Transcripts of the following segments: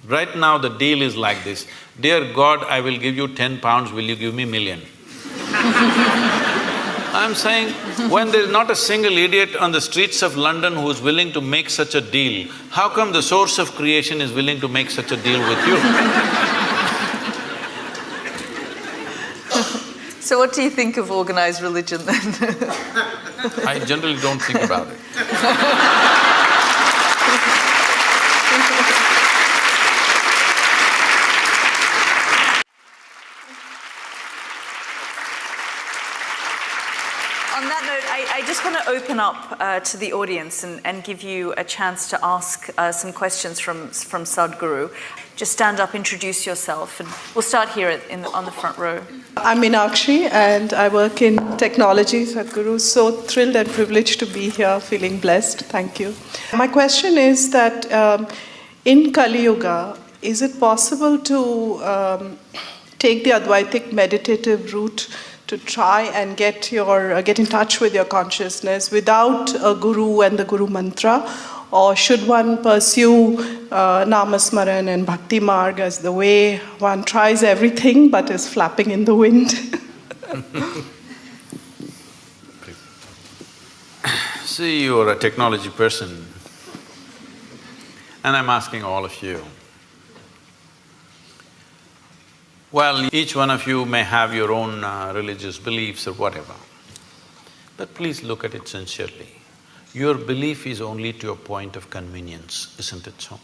Right now the deal is like this, dear God, I will give you 10 pounds, will you give me million? I'm saying, when there's not a single idiot on the streets of London who's willing to make such a deal, how come the source of creation is willing to make such a deal with you? So what do you think of organized religion then? I generally don't think about it. On that note, I just want to open up to the audience and give you a chance to ask some questions from Sadhguru. Just stand up, introduce yourself, and we'll start here on the front row. I'm Meenakshi and I work in technology, Sadhguru. So thrilled and privileged to be here, feeling blessed. Thank you. My question is that in Kali Yuga, is it possible to take the Advaitic meditative route to try and get in touch with your consciousness without a guru and the guru mantra? Or should one pursue Namasmaran and Bhakti Marg as the way one tries everything but is flapping in the wind? See, you're a technology person, and I'm asking all of you. Well, each one of you may have your own religious beliefs or whatever, but please look at it sincerely. Your belief is only to a point of convenience, isn't it so?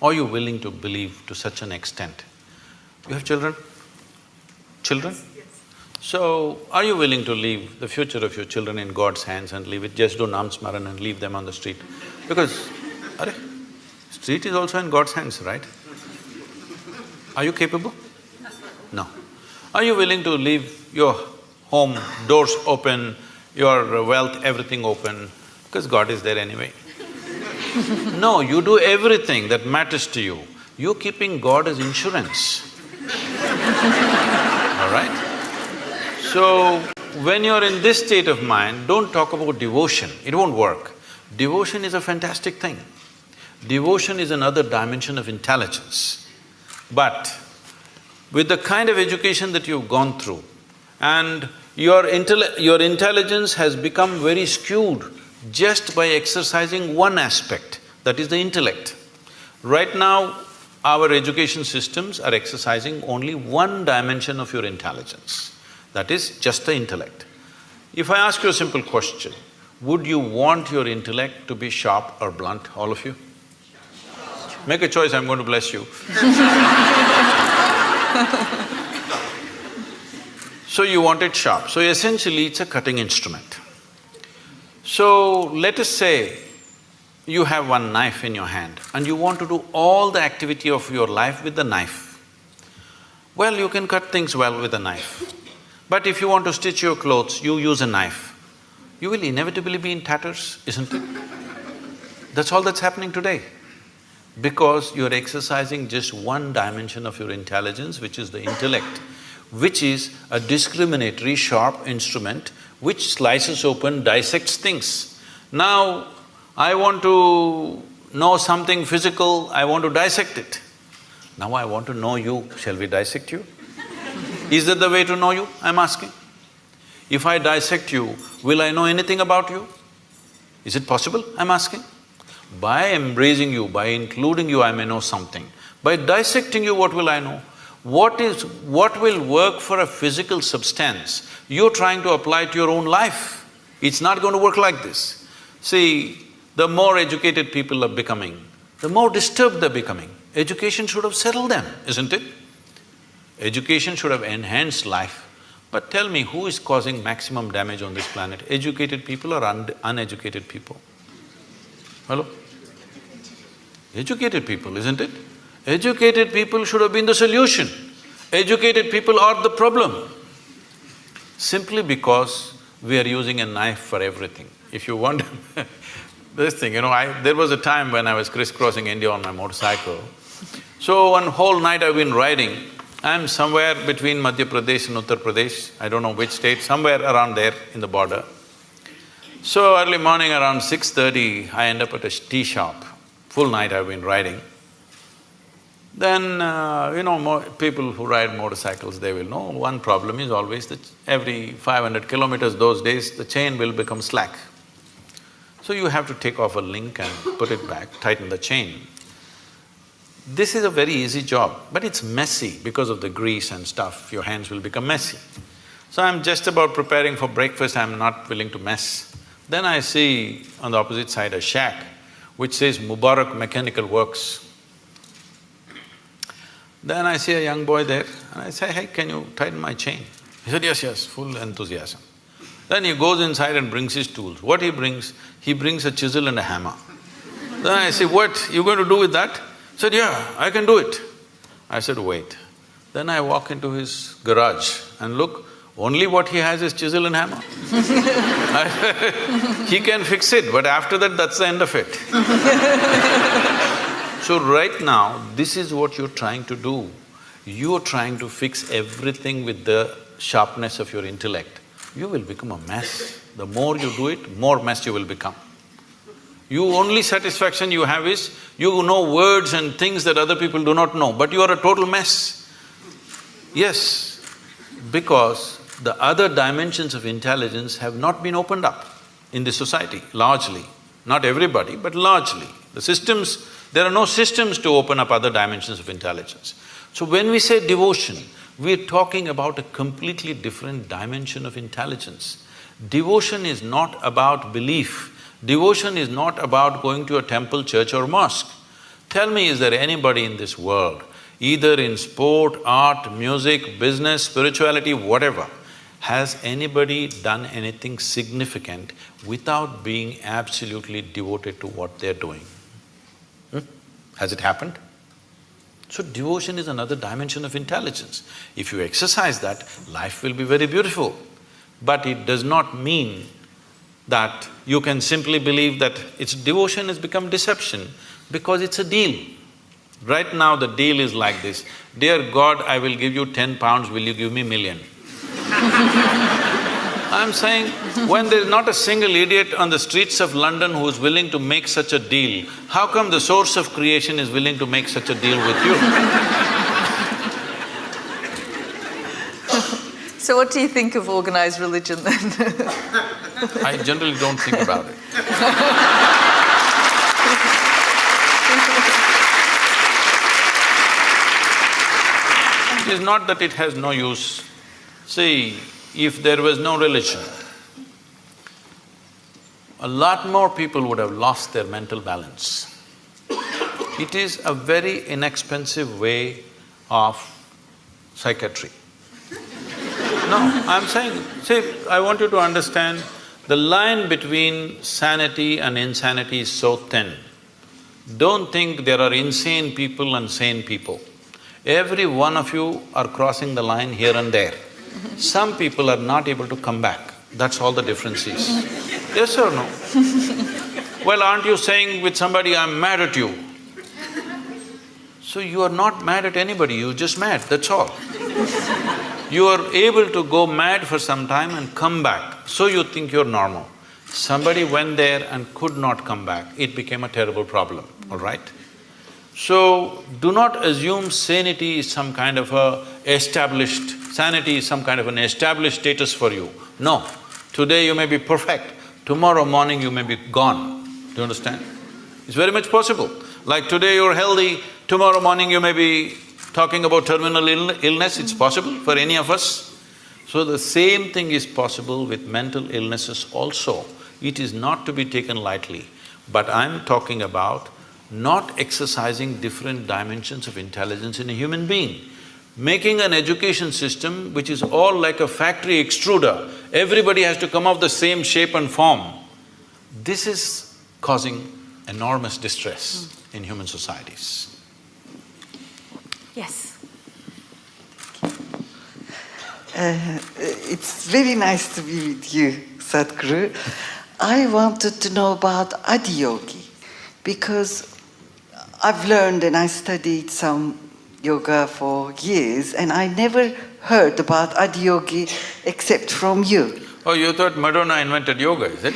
Are you willing to believe to such an extent? You have children? Children? Yes. So, are you willing to leave the future of your children in God's hands and leave it, just do Nam Smaran and leave them on the street? Because, street is also in God's hands, right? Are you capable? No. Are you willing to leave your home, doors open, your wealth, everything open, because God is there anyway? No, you do everything that matters to you. You're keeping God as insurance. All right? So, when you're in this state of mind, don't talk about devotion, it won't work. Devotion is a fantastic thing. Devotion is another dimension of intelligence. But with the kind of education that you've gone through, and your intelligence has become very skewed just by exercising one aspect, that is the intellect. Right now, our education systems are exercising only one dimension of your intelligence, that is just the intellect. If I ask you a simple question, would you want your intellect to be sharp or blunt, all of you? Make a choice, I'm going to bless you. So you want it sharp. So essentially, it's a cutting instrument. So let us say you have one knife in your hand and you want to do all the activity of your life with the knife. Well, you can cut things well with a knife. But if you want to stitch your clothes, you use a knife. You will inevitably be in tatters, isn't it? That's all that's happening today. Because you're exercising just one dimension of your intelligence, which is the intellect, which is a discriminatory, sharp instrument which slices open, dissects things. Now, I want to know something physical, I want to dissect it. Now I want to know you, shall we dissect you? Is that the way to know you, I'm asking? If I dissect you, will I know anything about you? Is it possible, I'm asking? By embracing you, by including you, I may know something. By dissecting you, what will I know? What will work for a physical substance, you're trying to apply to your own life. It's not going to work like this. See, the more educated people are becoming, the more disturbed they're becoming. Education should have settled them, isn't it? Education should have enhanced life. But tell me, who is causing maximum damage on this planet? Educated people or uneducated people? Hello? Educated people, isn't it? Educated people should have been the solution. Educated people are the problem. Simply because we are using a knife for everything. If you wonder this thing, there was a time when I was crisscrossing India on my motorcycle. So one whole night I've been riding. I'm somewhere between Madhya Pradesh and Uttar Pradesh, I don't know which state, somewhere around there in the border. So early morning around 6:30, I end up at a tea shop. Full night I've been riding. Then, people who ride motorcycles, they will know one problem is always that every 500 kilometers those days, the chain will become slack. So you have to take off a link and put it back, tighten the chain. This is a very easy job, but it's messy because of the grease and stuff, your hands will become messy. So I'm just about preparing for breakfast, I'm not willing to mess. Then I see on the opposite side a shack which says Mubarak Mechanical Works. Then I see a young boy there and I say, hey, can you tighten my chain? He said, yes, full enthusiasm. Then he goes inside and brings his tools. What he brings? He brings a chisel and a hammer. Then I say, what, you going to do with that? He said, yeah, I can do it. I said, wait. Then I walk into his garage and look, only what he has is chisel and hammer. He can fix it, but after that, that's the end of it. So right now, this is what you're trying to do. You're trying to fix everything with the sharpness of your intellect. You will become a mess. The more you do it, more mess you will become. Only satisfaction you have is, you know words and things that other people do not know, but you are a total mess. Yes, because the other dimensions of intelligence have not been opened up in this society, largely. Not everybody, but largely. There are no systems to open up other dimensions of intelligence. So when we say devotion, we're talking about a completely different dimension of intelligence. Devotion is not about belief. Devotion is not about going to a temple, church or mosque. Tell me, is there anybody in this world, either in sport, art, music, business, spirituality, whatever, has anybody done anything significant without being absolutely devoted to what they're doing? Has it happened? So devotion is another dimension of intelligence. If you exercise that, life will be very beautiful. But it does not mean that you can simply believe that devotion has become deception because it's a deal. Right now the deal is like this, dear God, I will give you 10 pounds, will you give me million? I'm saying, when there's not a single idiot on the streets of London who's willing to make such a deal, how come the source of creation is willing to make such a deal with you? So what do you think of organized religion then? I generally don't think about it. It is not that it has no use. See, if there was no religion, a lot more people would have lost their mental balance. It is a very inexpensive way of psychiatry. No, I'm saying, see, I want you to understand, the line between sanity and insanity is so thin. Don't think there are insane people and sane people. Every one of you are crossing the line here and there. Some people are not able to come back, that's all the difference is. Yes or no? Well, aren't you saying with somebody, I'm mad at you? So you are not mad at anybody, you're just mad, that's all. You are able to go mad for some time and come back, so you think you're normal. Somebody went there and could not come back, it became a terrible problem, all right? So, do not assume sanity is some kind of sanity is some kind of an established status for you. No, today you may be perfect, tomorrow morning you may be gone. Do you understand? It's very much possible. Like today you're healthy, tomorrow morning you may be talking about terminal illness, it's possible for any of us. So the same thing is possible with mental illnesses also. It is not to be taken lightly. But I'm talking about not exercising different dimensions of intelligence in a human being. Making an education system which is all like a factory extruder, everybody has to come of the same shape and form. This is causing enormous distress in human societies. Yes. It's really nice to be with you, Sadhguru. I wanted to know about Adiyogi, because I've learned and I studied some yoga for years, and I never heard about Adiyogi except from you. Oh, you thought Madonna invented yoga, is it?